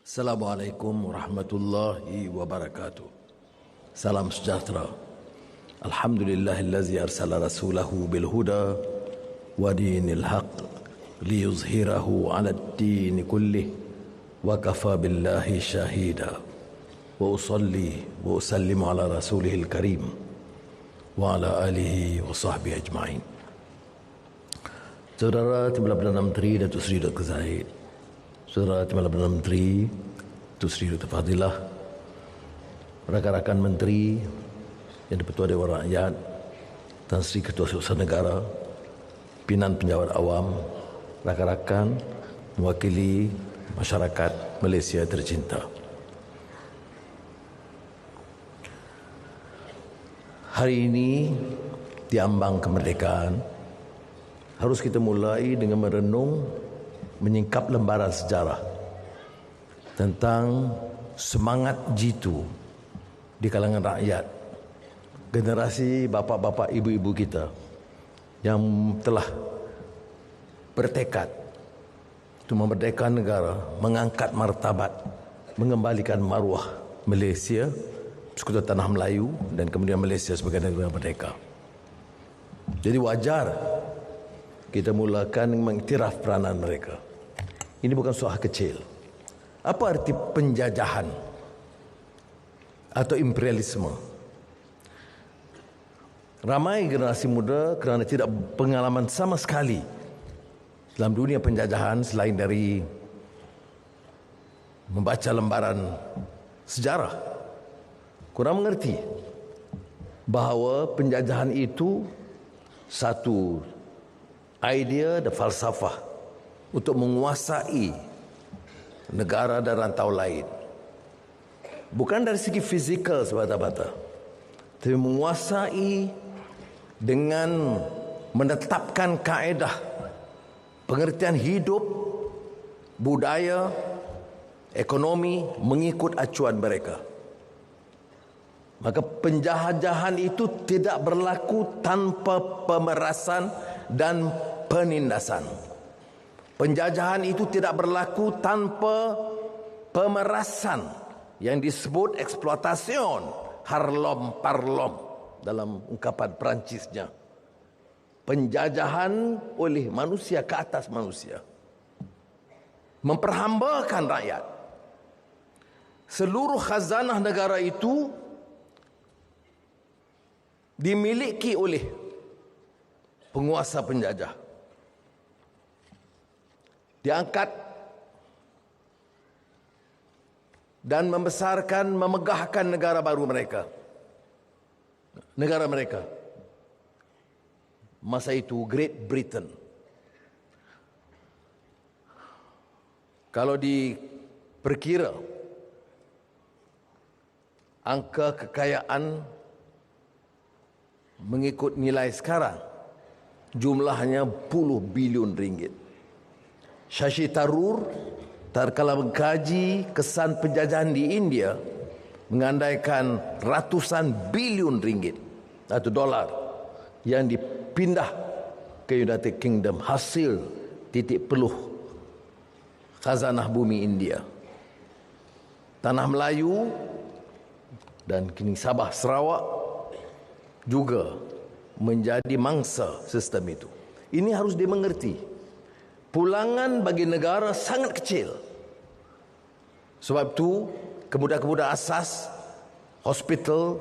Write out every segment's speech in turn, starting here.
Assalamualaikum warahmatullahi wabarakatuh. Salam sejahtera. Alhamdulillahillazi arsala rasulahu bil huda wa dinil haq liyuzhirahu 'ala ad-din kullih wa kafa billahi shahida. Wa usalli wa usallimu ala rasulihil karim wa ala alihi wa sahbihi ajma'in. Saudara Timbalan Perdana Menteri Datuk Seri Dr. Zahid, Saudara Timbalan Perdana Menteri Datuk Seri Dr. Fadilah, rakan-rakan menteri yang di-Pertua Dewan Rakyat, Tan Sri Ketua Setiausaha Negara, pimpinan penjawat awam, rakan-rakan mewakili masyarakat Malaysia tercinta. Hari ini di ambang kemerdekaan, harus kita mulai dengan merenung, menyingkap lembaran sejarah tentang semangat jitu di kalangan rakyat, generasi bapa-bapa ibu-ibu kita yang telah bertekad untuk memerdekakan negara, mengangkat martabat, mengembalikan maruah Malaysia, sekutu tanah Melayu, dan kemudian Malaysia sebagai negara merdeka. Jadi wajar kita mulakan mengiktiraf peranan mereka. Ini bukan soal kecil. Apa arti penjajahan atau imperialisme? Ramai generasi muda kerana tidak pengalaman sama sekali dalam dunia penjajahan selain dari membaca lembaran sejarah, kurang mengerti bahawa penjajahan itu satu idea dan falsafah untuk menguasai negara dan rantau lain. Bukan dari segi fizikal semata-mata, tapi menguasai dengan menetapkan kaedah pengertian hidup, budaya, ekonomi mengikut acuan mereka. Maka penjajahan itu tidak berlaku tanpa pemerasan dan penindasan. Penjajahan itu tidak berlaku tanpa pemerasan yang disebut eksploitation, harlom parlom dalam ungkapan Perancisnya. Penjajahan oleh manusia ke atas manusia, memperhambakan rakyat. Seluruh khazanah negara itu dimiliki oleh penguasa penjajah, diangkat dan membesarkan, memegahkan negara baru mereka, negara mereka. Masa itu Great Britain. Kalau diperkira angka kekayaan mengikut nilai sekarang, jumlahnya puluh bilion ringgit. Shashi Tharoor tatkala mengkaji kesan penjajahan di India, mengandaikan ratusan bilion ringgit atau dolar yang dipindah ke United Kingdom hasil titik peluh khazanah bumi India. Tanah Melayu dan kini Sabah Sarawak juga menjadi mangsa sistem itu. Ini harus dimengerti. Pulangan bagi negara sangat kecil. Sebab itu kemudahan-kemudahan asas, hospital,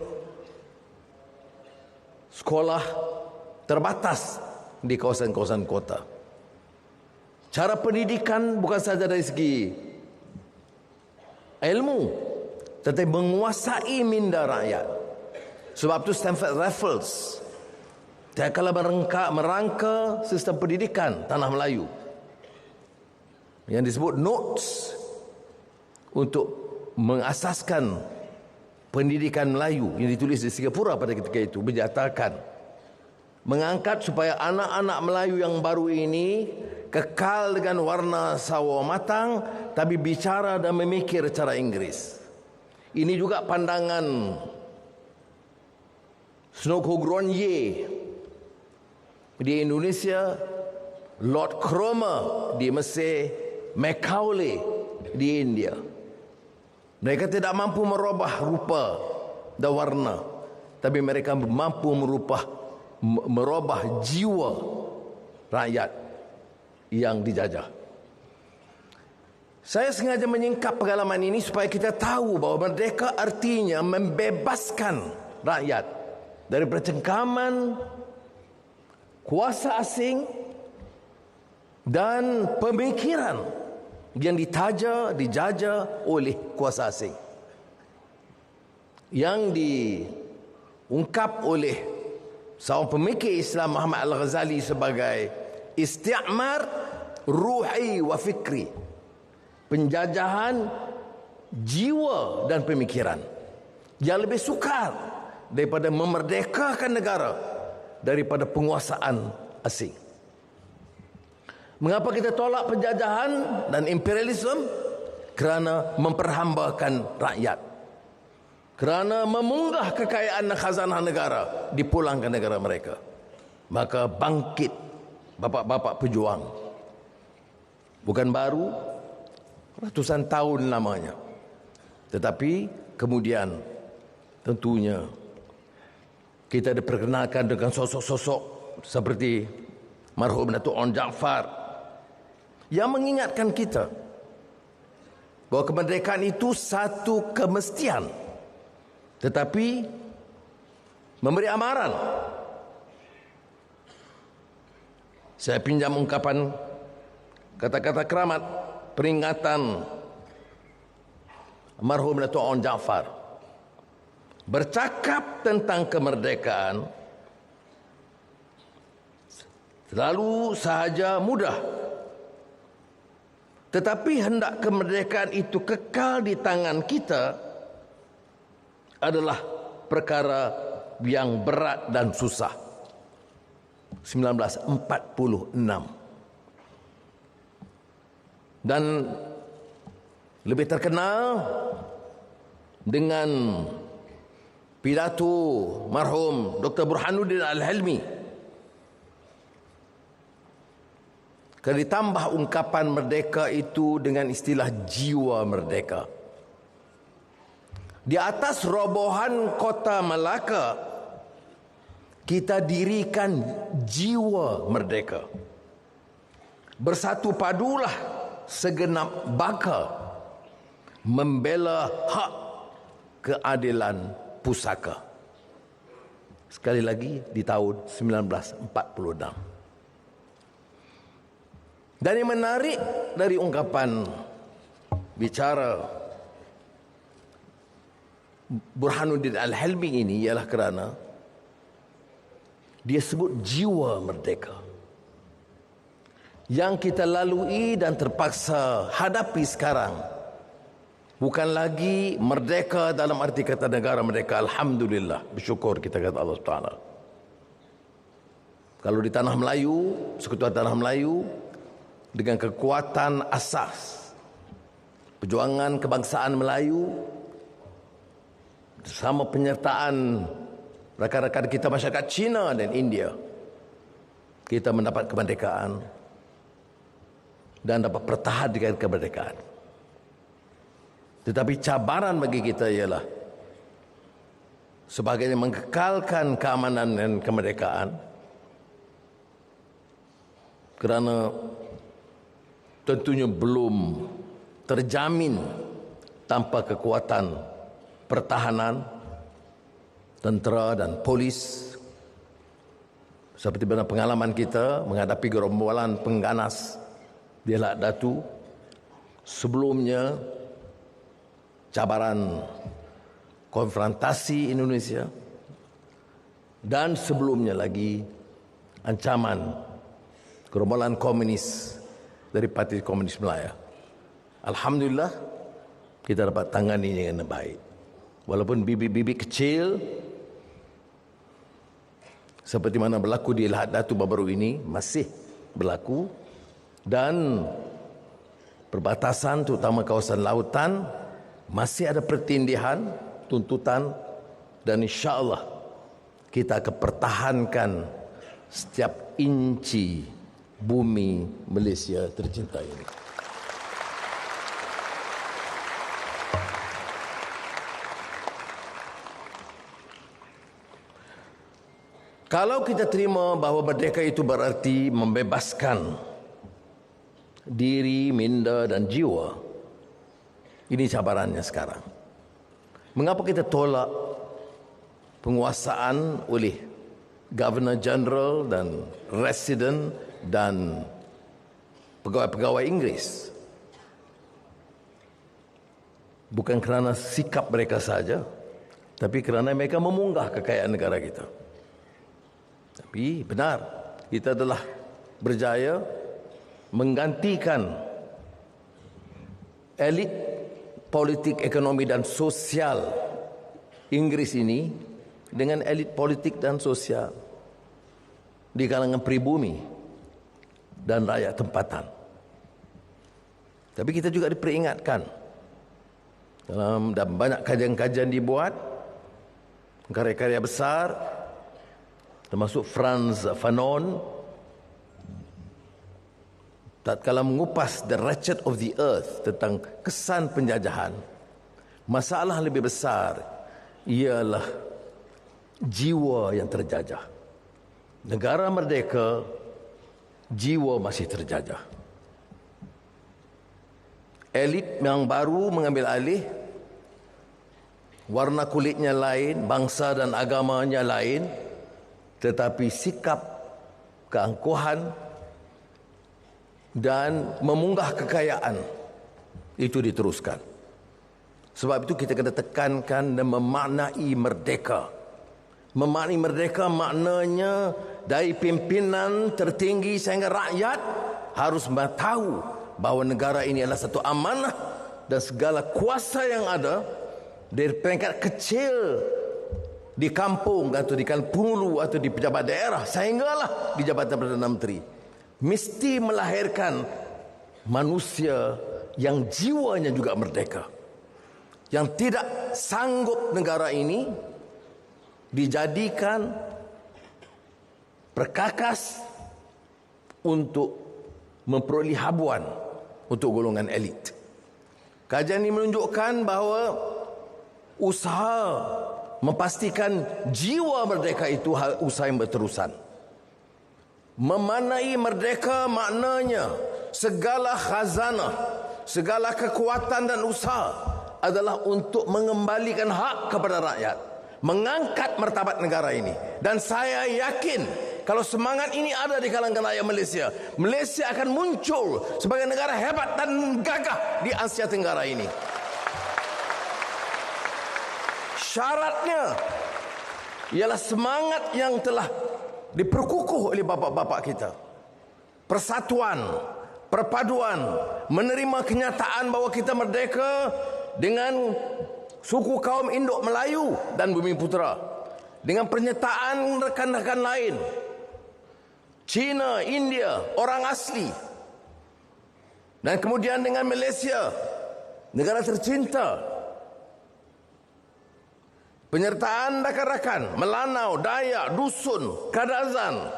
sekolah terbatas di kawasan-kawasan kota. Cara pendidikan bukan sahaja dari segi ilmu, tetapi menguasai minda rakyat. Sebab itu Stanford Raffles tatkala merangka sistem pendidikan tanah Melayu yang disebut notes untuk mengasaskan pendidikan Melayu yang ditulis di Singapura pada ketika itu, menyatakan mengangkat supaya anak-anak Melayu yang baru ini kekal dengan warna sawo matang, tapi bicara dan memikir cara Inggris. Ini juga pandangan Snokogronje di Indonesia, Lord Cromer di Mesir, Macaulay di India. Mereka tidak mampu merubah rupa dan warna, tapi mereka mampu merubah jiwa rakyat yang dijajah. Saya sengaja menyingkap pengalaman ini supaya kita tahu bahawa merdeka artinya membebaskan rakyat dari percengkaman kuasa asing dan pemikiran yang dijajah oleh kuasa asing, yang diungkap oleh seorang pemikir Islam Muhammad Al-Ghazali sebagai isti'mar ruhi wa fikri, penjajahan jiwa dan pemikiran, yang lebih sukar daripada memerdekakan negara daripada penguasaan asing. Mengapa kita tolak penjajahan dan imperialisme? Kerana memperhambakan rakyat, kerana memunggah kekayaan dan khazanah negara, dipulangkan negara mereka. Maka bangkit bapak-bapak pejuang, bukan baru, ratusan tahun lamanya, tetapi kemudian tentunya kita diperkenalkan dengan sosok-sosok seperti marhum Datuk Onn Jaafar yang mengingatkan kita bahawa kemerdekaan itu satu kemestian, tetapi memberi amaran. Saya pinjam ungkapan kata-kata keramat peringatan marhum Datuk Onn Jaafar. Bercakap tentang kemerdekaan selalu sahaja mudah, tetapi hendak kemerdekaan itu kekal di tangan kita adalah perkara yang berat dan susah. 1946. Dan lebih terkenal dengan pidato marhum Dr. Burhanuddin Al-Hilmi. Kalau ditambah ungkapan merdeka itu dengan istilah jiwa merdeka. Di atas robohan kota Melaka, kita dirikan jiwa merdeka. Bersatu padulah segenap baka membela hak keadilan pusaka. Sekali lagi di tahun 1946. Dan yang menarik dari ungkapan bicara Burhanuddin Al-Hilmi ini ialah kerana dia sebut jiwa merdeka yang kita lalui dan terpaksa hadapi sekarang bukan lagi merdeka dalam arti kata negara merdeka. Alhamdulillah, bersyukur kita kata Allah Taala. Kalau di tanah Melayu, Sekutuan Tanah Melayu, dengan kekuatan asas perjuangan kebangsaan Melayu bersama penyertaan rakan-rakan kita masyarakat Cina dan India, kita mendapat kemerdekaan dan dapat bertahan dengan kemerdekaan. Tetapi cabaran bagi kita ialah sebagai mengekalkan keamanan dan kemerdekaan, kerana tentunya belum terjamin tanpa kekuatan pertahanan, tentera dan polis. Seperti mana pengalaman kita menghadapi gerombolan pengganas di Lahad Datu. Sebelumnya cabaran konfrontasi Indonesia, dan sebelumnya lagi ancaman gerombolan komunis dari Parti Komunis Melaya. Alhamdulillah kita dapat tangani dengan baik. Walaupun bibit-bibit kecil seperti mana berlaku di Lahad Datu baru-baru ini masih berlaku, dan perbatasan terutama kawasan lautan masih ada pertindihan, tuntutan, dan insya-Allah kita akan pertahankan setiap inci bumi Malaysia tercinta ini. Kalau kita terima bahawa merdeka itu berarti membebaskan diri, minda dan jiwa, ini cabarannya sekarang. Mengapa kita tolak penguasaan oleh Governor General dan Resident dan pegawai-pegawai Inggeris? Bukan kerana sikap mereka saja, tapi kerana mereka memunggah kekayaan negara kita. Tapi benar, kita telah berjaya menggantikan elit politik, ekonomi dan sosial Inggris ini dengan elit politik dan sosial di kalangan pribumi dan rakyat tempatan. Tapi kita juga diperingatkan dalam banyak kajian-kajian dibuat, karya-karya besar termasuk Frantz Fanon tatkala mengupas The Wretched of the Earth tentang kesan penjajahan. Masalah lebih besar ialah jiwa yang terjajah. Negara merdeka, jiwa masih terjajah. Elit yang baru mengambil alih, warna kulitnya lain, bangsa dan agamanya lain, tetapi sikap keangkuhan dan memunggah kekayaan itu diteruskan. Sebab itu kita kena tekankan dan memaknai merdeka. Memaknai merdeka maknanya dari pimpinan tertinggi sehingga rakyat harus tahu bahawa negara ini adalah satu amanah dan segala kuasa yang ada dari peringkat kecil di kampung atau di Kalpulu atau di pejabat daerah sehinggalah di Jabatan Perdana Menteri mesti melahirkan manusia yang jiwanya juga merdeka, yang tidak sanggup negara ini dijadikan perkakas untuk memperoleh habuan untuk golongan elit. Kajian ini menunjukkan bahawa usaha memastikan jiwa merdeka itu usaha yang berterusan. Memaknai merdeka maknanya segala khazanah, segala kekuatan dan usaha adalah untuk mengembalikan hak kepada rakyat, mengangkat martabat negara ini. Dan saya yakin kalau semangat ini ada di kalangan rakyat Malaysia, Malaysia akan muncul sebagai negara hebat dan gagah di Asia Tenggara ini. Syaratnya ialah semangat yang telah diperkukuh oleh bapa-bapa kita. Persatuan, perpaduan, menerima kenyataan bahawa kita merdeka dengan suku kaum Induk Melayu dan Bumiputera, dengan pernyataan rekan-rekan lain, China, India, orang asli, dan kemudian dengan Malaysia, negara tercinta. Penyertaan rakan-rakan Melanau, Dayak, Dusun, Kadazan,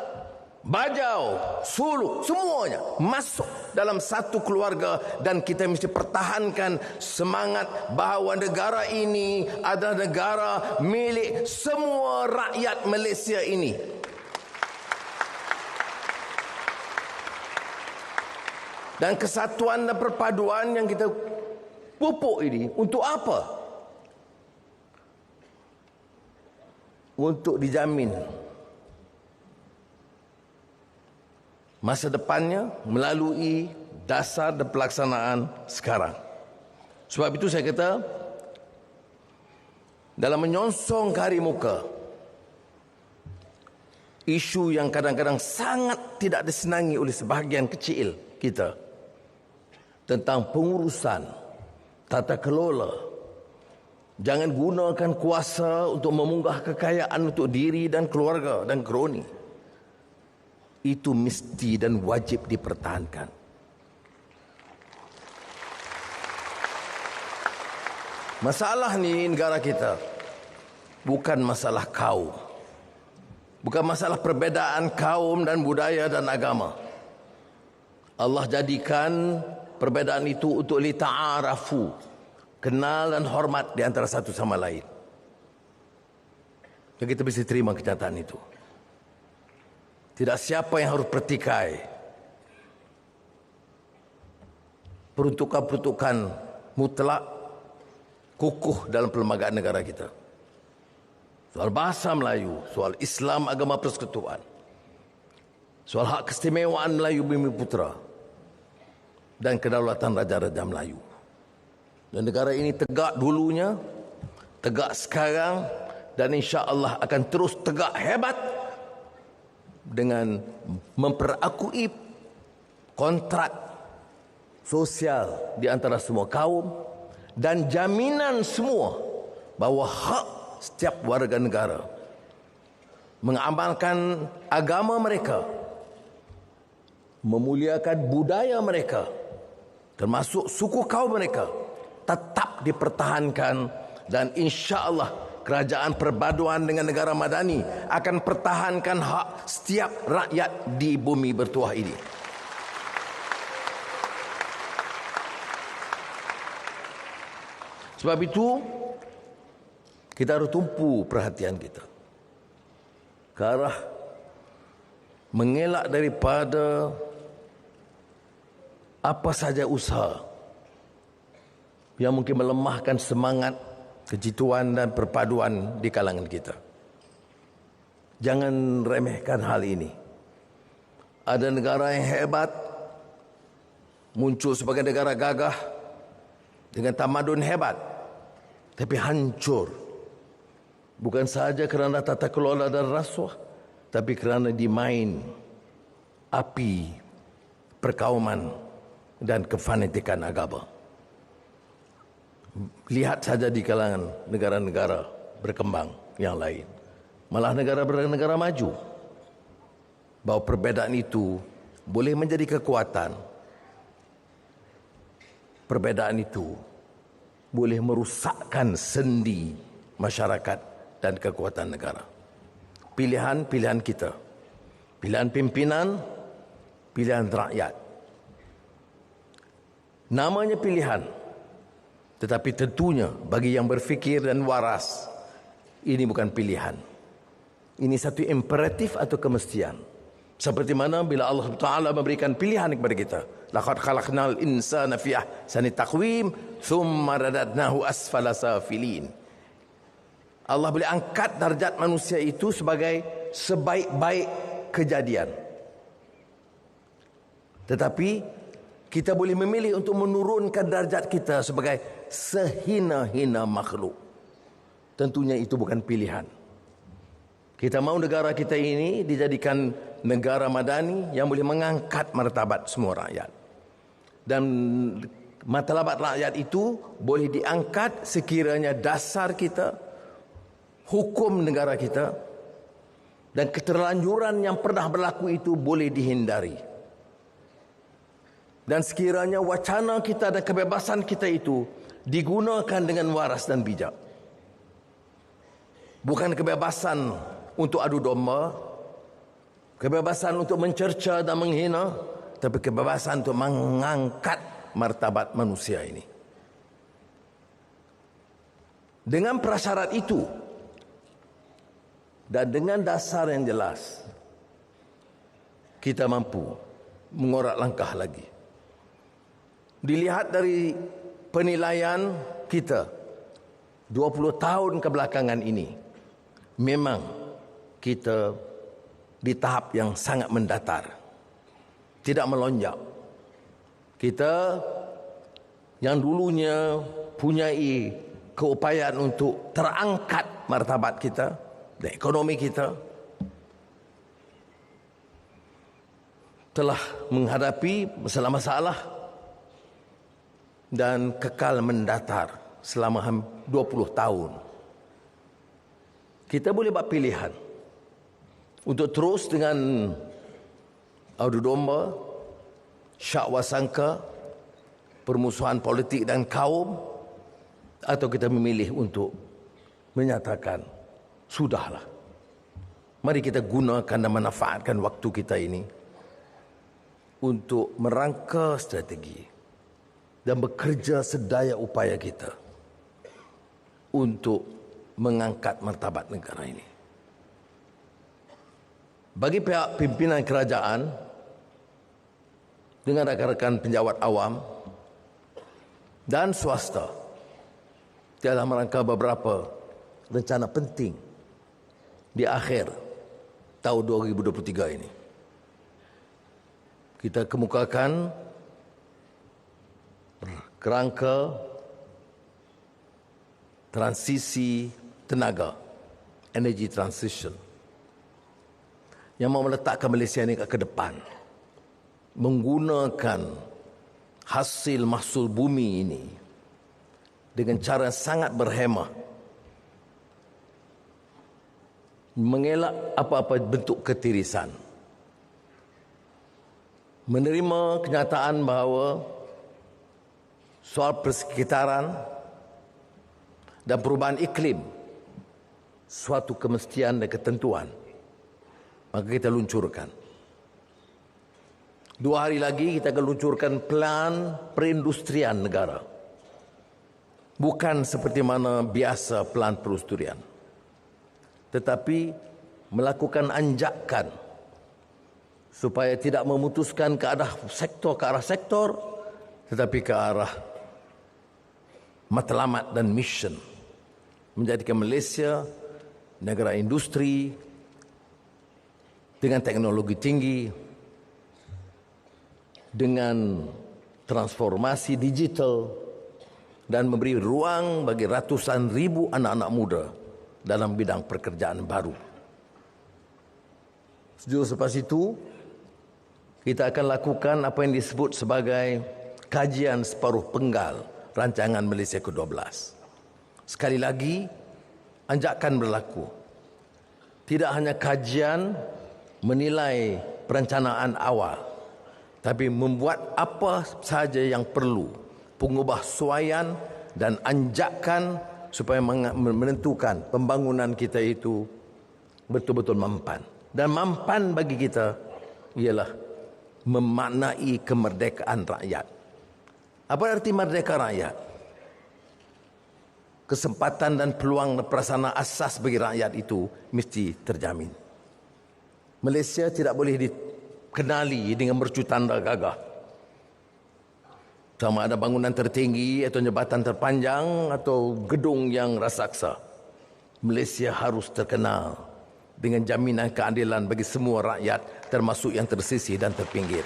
Bajau, Sulu, semuanya masuk dalam satu keluarga. Dan kita mesti pertahankan semangat bahawa negara ini adalah negara milik semua rakyat Malaysia ini. Dan kesatuan dan perpaduan yang kita pupuk ini untuk apa? Untuk dijamin masa depannya melalui dasar dan pelaksanaan sekarang. Sebab itu saya kata, dalam menyongsong ke hari muka, isu yang kadang-kadang sangat tidak disenangi oleh sebahagian kecil kita tentang pengurusan, tata kelola. Jangan gunakan kuasa untuk memunggah kekayaan untuk diri dan keluarga dan kroni. Itu mesti dan wajib dipertahankan. Masalah ni negara kita bukan masalah kaum. Bukan masalah perbezaan kaum dan budaya dan agama. Allah jadikan perbezaan itu untuk lita'arafu, kenal dan hormat di antara satu sama lain. Dan kita mesti terima kenyataan itu. Tidak siapa yang harus pertikai peruntukan-peruntukan mutlak kukuh dalam perlembagaan negara kita. Soal bahasa Melayu, soal Islam agama persekutuan, soal hak keistimewaan Melayu Bumi Putra dan kedaulatan Raja-Raja Melayu. Dan negara ini tegak dulunya, tegak sekarang, dan insya-Allah akan terus tegak hebat dengan memperakui kontrak sosial di antara semua kaum dan jaminan semua bahawa hak setiap warga negara mengamalkan agama mereka, memuliakan budaya mereka, termasuk suku kaum mereka, tetap dipertahankan. Dan insya-Allah kerajaan perpaduan dengan negara madani akan pertahankan hak setiap rakyat di bumi bertuah ini. Sebab itu kita harus tumpu perhatian kita ke arah mengelak daripada apa saja usaha yang mungkin melemahkan semangat kejituan dan perpaduan di kalangan kita. Jangan remehkan hal ini. Ada negara yang hebat muncul sebagai negara gagah dengan tamadun hebat, tapi hancur bukan sahaja kerana tata kelola dan rasuah, tapi kerana dimain api perkauman dan kefanatikan agama. Lihat saja di kalangan negara-negara berkembang yang lain, malah negara-negara maju, bahawa perbezaan itu boleh menjadi kekuatan. Perbezaan itu boleh merusakkan sendi masyarakat dan kekuatan negara. Pilihan-pilihan kita, pilihan pimpinan, pilihan rakyat. Namanya pilihan, tetapi tentunya bagi yang berfikir dan waras, ini bukan pilihan. Ini satu imperatif atau kemestian. Seperti mana bila Allah Ta'ala memberikan pilihan kepada kita. Laqad khalaqnal insana fi ahsani taqwim thumma radadnahu asfala safilin. Allah boleh angkat darjat manusia itu sebagai sebaik-baik kejadian. Tetapi kita boleh memilih untuk menurunkan darjat kita sebagai sehina-hina makhluk. Tentunya itu bukan pilihan. Kita mahu negara kita ini dijadikan negara madani yang boleh mengangkat martabat semua rakyat. Dan martabat rakyat itu boleh diangkat sekiranya dasar kita, hukum negara kita dan keterlanjuran yang pernah berlaku itu boleh dihindari. Dan sekiranya wacana kita dan kebebasan kita itu digunakan dengan waras dan bijak. Bukan kebebasan untuk adu domba, kebebasan untuk mencerca dan menghina, tapi kebebasan untuk mengangkat martabat manusia ini. Dengan prasyarat itu dan dengan dasar yang jelas, kita mampu mengorak langkah lagi. Dilihat dari penilaian kita 20 tahun kebelakangan ini, memang kita di tahap yang sangat mendatar, tidak melonjak. Kita yang dulunya punyai keupayaan untuk terangkat martabat kita dan ekonomi kita, telah menghadapi masalah-masalah dan kekal mendatar selama 20 tahun. Kita boleh buat pilihan untuk terus dengan adu domba, syak wasangka, permusuhan politik dan kaum, atau kita memilih untuk menyatakan sudahlah, mari kita gunakan dan manfaatkan waktu kita ini untuk merangka strategi dan bekerja sedaya upaya kita untuk mengangkat martabat negara ini. Bagi pihak pimpinan kerajaan dengan rakan-rakan penjawat awam dan swasta dalam rangka beberapa rencana penting di akhir tahun 2023 ini. Kita kemukakan kerangka transisi tenaga, energy transition, yang mau meletakkan Malaysia ini ke depan, menggunakan hasil mahsul bumi ini dengan cara sangat berhemah, mengelak apa-apa bentuk ketirisan, menerima kenyataan bahawa soal persekitaran dan perubahan iklim suatu kemestian dan ketentuan. Maka kita luncurkan. 2 hari lagi kita akan luncurkan plan perindustrian negara. Bukan seperti mana biasa plan perindustrian, tetapi melakukan anjakan supaya tidak memutuskan ke arah sektor, tetapi ke arah matlamat dan mission, menjadikan Malaysia negara industri dengan teknologi tinggi, dengan transformasi digital, dan memberi ruang bagi ratusan ribu anak-anak muda dalam bidang pekerjaan baru. Sejauh selepas itu, kita akan lakukan apa yang disebut sebagai kajian separuh penggal rancangan Malaysia ke-12. Sekali lagi, anjakan berlaku. Tidak hanya kajian menilai perencanaan awal, tapi membuat apa sahaja yang perlu, pengubahsuaian dan anjakan supaya menentukan pembangunan kita itu betul-betul mampan. Dan mampan bagi kita ialah memaknai kemerdekaan rakyat. Apa arti merdeka rakyat? Kesempatan dan peluang prasarana asas bagi rakyat itu mesti terjamin. Malaysia tidak boleh dikenali dengan mercu tanda gagah. Sama ada bangunan tertinggi atau jambatan terpanjang atau gedung yang raksasa. Malaysia harus terkenal dengan jaminan keadilan bagi semua rakyat, termasuk yang tersisih dan terpinggir.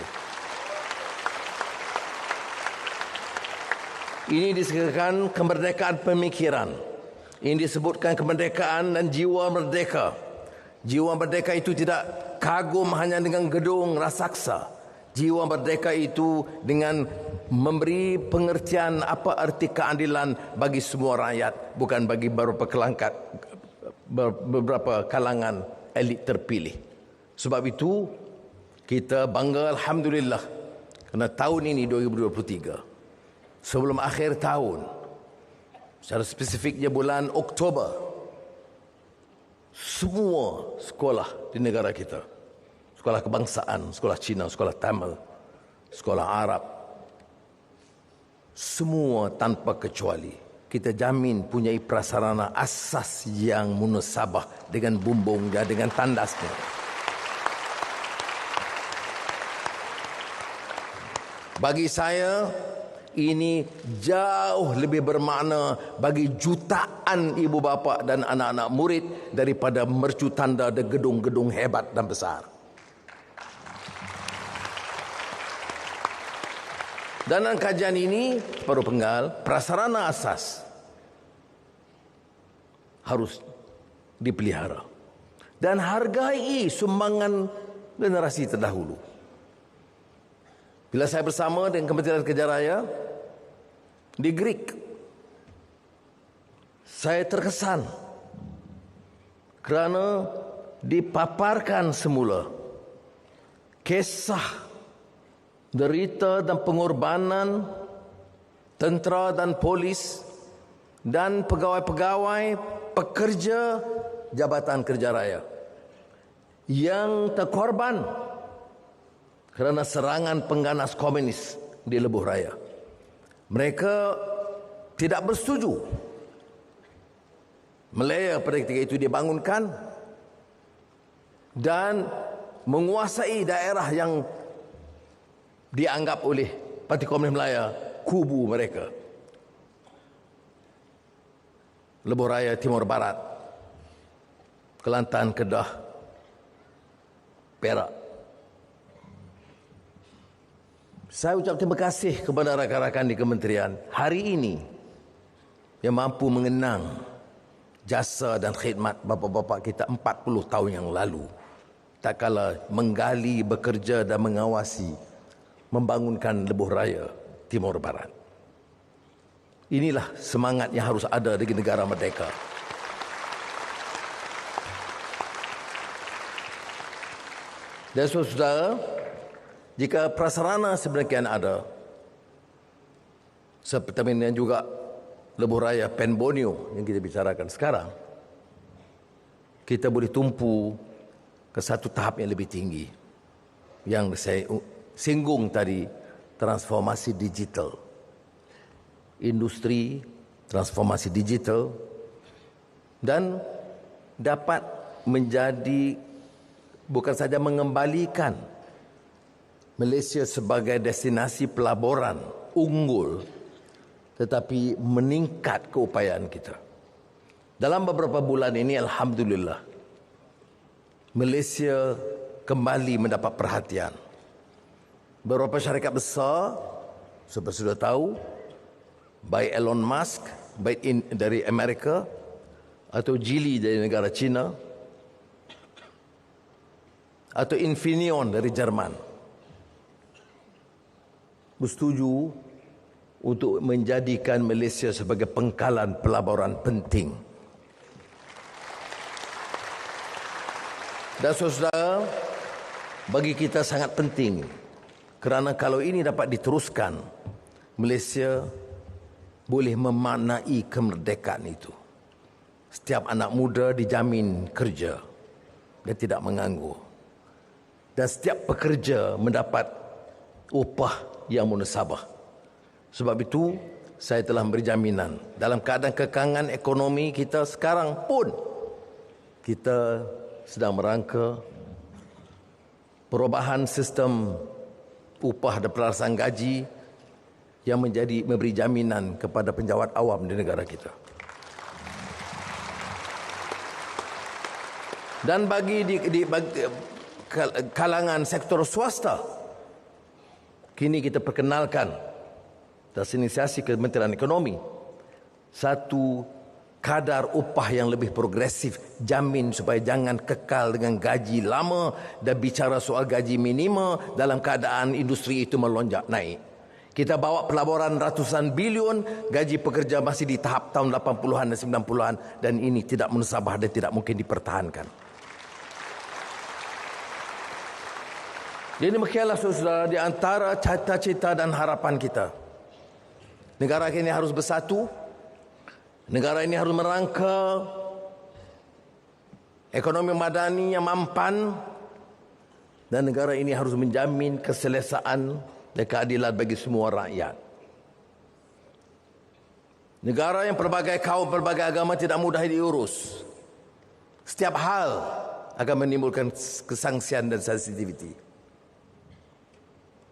Ini disebutkan kemerdekaan pemikiran. Ini disebutkan kemerdekaan dan jiwa merdeka. Jiwa merdeka itu tidak kagum hanya dengan gedung raksasa. Jiwa merdeka itu dengan memberi pengertian apa arti keadilan bagi semua rakyat, bukan bagi beberapa kalangan elit terpilih. Sebab itu kita bangga, alhamdulillah, kerana tahun ini 2023, sebelum akhir tahun, secara spesifiknya bulan Oktober, semua sekolah di negara kita, sekolah kebangsaan, sekolah Cina, sekolah Tamil, sekolah Arab, semua tanpa kecuali kita jamin punya prasarana asas yang munasabah dengan bumbungnya, dengan tandasnya. Bagi saya, ini jauh lebih bermakna bagi jutaan ibu bapa dan anak-anak murid daripada mercu tanda dan gedung-gedung hebat dan besar. Dalam kajian ini, separuh penggal, prasarana asas harus dipelihara dan hargai sumbangan generasi terdahulu. Bila saya bersama dengan Kementerian Kerja Raya di Greek, saya terkesan kerana dipaparkan semula kisah derita dan pengorbanan tentera dan polis dan pegawai-pegawai pekerja Jabatan Kerja Raya yang terkorban kerana serangan pengganas komunis di Lebuh Raya. Mereka tidak bersetuju Malaya pada ketika itu dibangunkan, dan menguasai daerah yang dianggap oleh Parti Komunis Malaya kubu mereka. Lebuh Raya Timur Barat, Kelantan, Kedah, Perak. Saya ucap terima kasih kepada rakan-rakan di kementerian hari ini yang mampu mengenang jasa dan khidmat bapa-bapa kita 40 tahun yang lalu. Tak kala menggali, bekerja dan mengawasi membangunkan Lebuh Raya Timur Barat. Inilah semangat yang harus ada di negara merdeka. Dan saudara, jika prasarana sedemikian ada, seperti yang juga Lebuh Raya Pen Borneo yang kita bicarakan sekarang, kita boleh tumpu ke satu tahap yang lebih tinggi. Yang saya singgung tadi, transformasi digital. Industri, transformasi digital, dan dapat menjadi bukan saja mengembalikan Malaysia sebagai destinasi pelaburan unggul, tetapi meningkat keupayaan kita. Dalam beberapa bulan ini, alhamdulillah, Malaysia kembali mendapat perhatian. Beberapa syarikat besar, seperti sudah tahu, baik Elon Musk, baik dari Amerika, atau Geely dari negara China, atau Infineon dari Jerman, bersetuju untuk menjadikan Malaysia sebagai pangkalan pelaburan penting. Dan saudara, bagi kita sangat penting, kerana kalau ini dapat diteruskan, Malaysia boleh memaknai kemerdekaan itu. Setiap anak muda dijamin kerja dan tidak menganggur. Dan setiap pekerja mendapat upah yang munasabah. Sebab itu, saya telah memberi jaminan dalam keadaan kekangan ekonomi kita sekarang pun, kita sedang merangka perubahan sistem upah dan pelaksanaan gaji yang memberi jaminan kepada penjawat awam di negara kita. Dan bagi kalangan sektor swasta, kini kita perkenalkan atas inisiasi Kementerian Ekonomi satu kadar upah yang lebih progresif, jamin supaya jangan kekal dengan gaji lama dan bicara soal gaji minima dalam keadaan industri itu melonjak naik. Kita bawa pelaburan ratusan bilion, gaji pekerja masih di tahap tahun 80-an dan 90-an, dan ini tidak munasabah dan tidak mungkin dipertahankan. Jadi demikianlah saudara, di antara cita-cita dan harapan kita. Negara ini harus bersatu. Negara ini harus merangka ekonomi madani yang mampan. Dan negara ini harus menjamin keselesaan dan keadilan bagi semua rakyat. Negara yang pelbagai kaum, pelbagai agama tidak mudah diurus. Setiap hal akan menimbulkan kesangsian dan sensitiviti.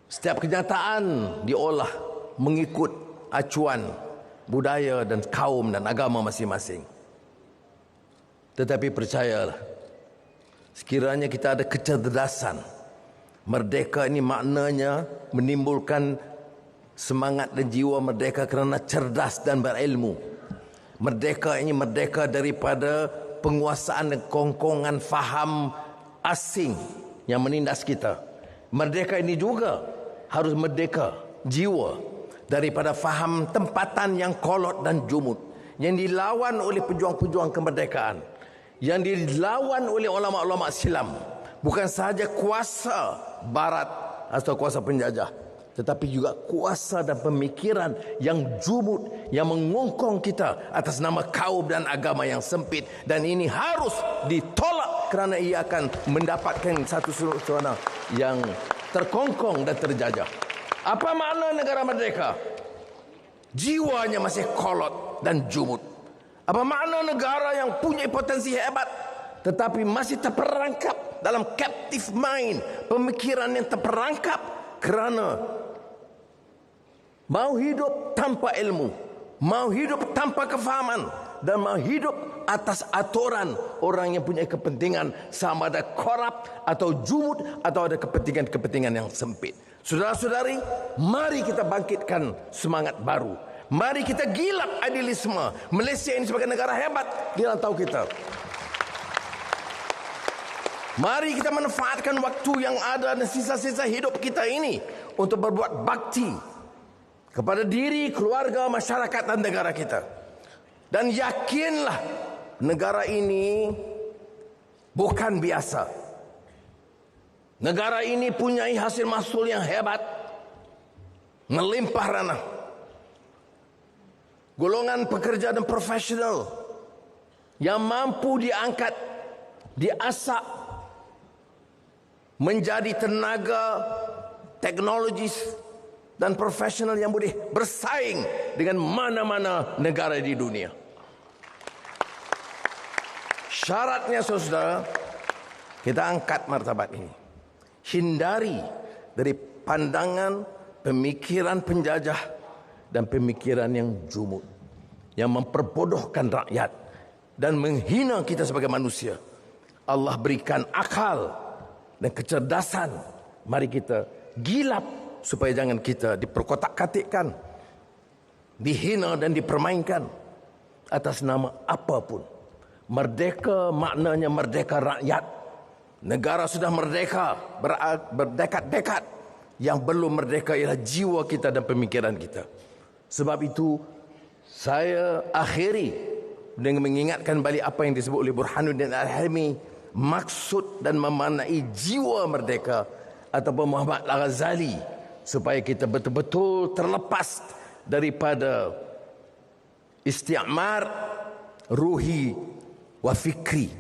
Setiap kenyataan diolah mengikut acuan budaya dan kaum dan agama masing-masing. Tetapi percayalah, sekiranya kita ada kecerdasan, merdeka ini maknanya menimbulkan semangat dan jiwa merdeka kerana cerdas dan berilmu. Merdeka ini merdeka daripada penguasaan dan kongkongan faham asing yang menindas kita. Merdeka ini juga harus merdeka jiwa daripada faham tempatan yang kolot dan jumud, yang dilawan oleh pejuang-pejuang kemerdekaan, yang dilawan oleh ulama-ulama Islam. Bukan sahaja kuasa barat atau kuasa penjajah, tetapi juga kuasa dan pemikiran yang jumud, yang mengongkong kita atas nama kaum dan agama yang sempit. Dan ini harus ditolak kerana ia akan mendapatkan satu suasana yang terkongkong dan terjajah. Apa makna negara merdeka? Jiwanya masih kolot dan jumud. Apa makna negara yang punya potensi hebat tetapi masih terperangkap dalam captive mind, pemikiran yang terperangkap kerana mau hidup tanpa ilmu, mau hidup tanpa kefahaman, dan mau hidup atas aturan orang yang punya kepentingan, sama ada korup atau jumud atau ada kepentingan-kepentingan yang sempit. Saudara-saudari, mari kita bangkitkan semangat baru. Mari kita gilap idealisme. Malaysia ini sebagai negara hebat di rantau kita. Mari kita manfaatkan waktu yang ada dan sisa-sisa hidup kita ini untuk berbuat bakti kepada diri, keluarga, masyarakat dan negara kita. Dan yakinlah, negara ini bukan biasa. Negara ini punya hasil mahsul yang hebat, melimpah ranah. Golongan pekerja dan profesional yang mampu diangkat, diasah menjadi tenaga teknologis dan profesional yang boleh bersaing dengan mana-mana negara di dunia. Syaratnya, saudara, kita angkat martabat ini. Hindari dari pandangan pemikiran penjajah dan pemikiran yang jumud, yang memperbodohkan rakyat dan menghina kita sebagai manusia. Allah berikan akal dan kecerdasan. Mari kita gilap supaya jangan kita diperkotak-katikkan, dihina dan dipermainkan atas nama apapun. Merdeka maknanya merdeka rakyat. Negara sudah merdeka berdekad-dekad. Yang belum merdeka ialah jiwa kita dan pemikiran kita. Sebab itu saya akhiri dengan mengingatkan balik apa yang disebut oleh Burhanuddin Al-Hilmi, maksud dan memaknai jiwa merdeka ataupun Muhammad Al-Ghazali, supaya kita betul-betul terlepas daripada isti'mar ruhi wa fikri,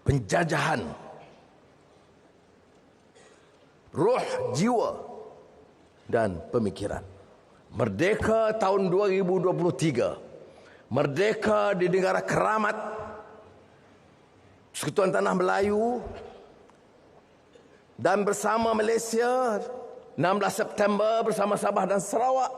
penjajahan ruh, jiwa dan pemikiran. Merdeka tahun 2023, merdeka di negara keramat Persekutuan Tanah Melayu, dan bersama Malaysia 16 September bersama Sabah dan Sarawak,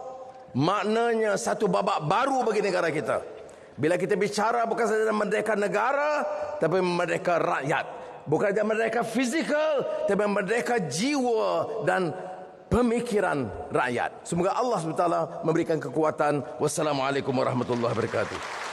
maknanya satu babak baru bagi negara kita. Bila kita bicara bukan sahaja merdeka negara, tapi merdeka rakyat. Bukan sahaja merdeka fizikal, tapi merdeka jiwa dan pemikiran rakyat. Semoga Allah SWT memberikan kekuatan. Wassalamualaikum warahmatullahi wabarakatuh.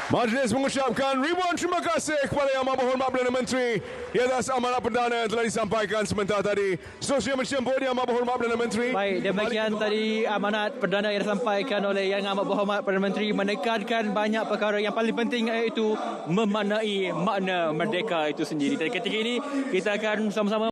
Majlis mengucapkan ribuan terima kasih kepada Yang Amat Berhormat Perdana Menteri di atas amanat perdana yang telah disampaikan sebentar tadi. Seterusnya menjemput Yang Amat Berhormat Perdana Menteri. Baik, demikian tadi amanat perdana yang disampaikan oleh Yang Amat Berhormat Perdana Menteri, menekankan banyak perkara yang paling penting, iaitu memaknai makna merdeka itu sendiri. Dan ketika ini kita akan sama-sama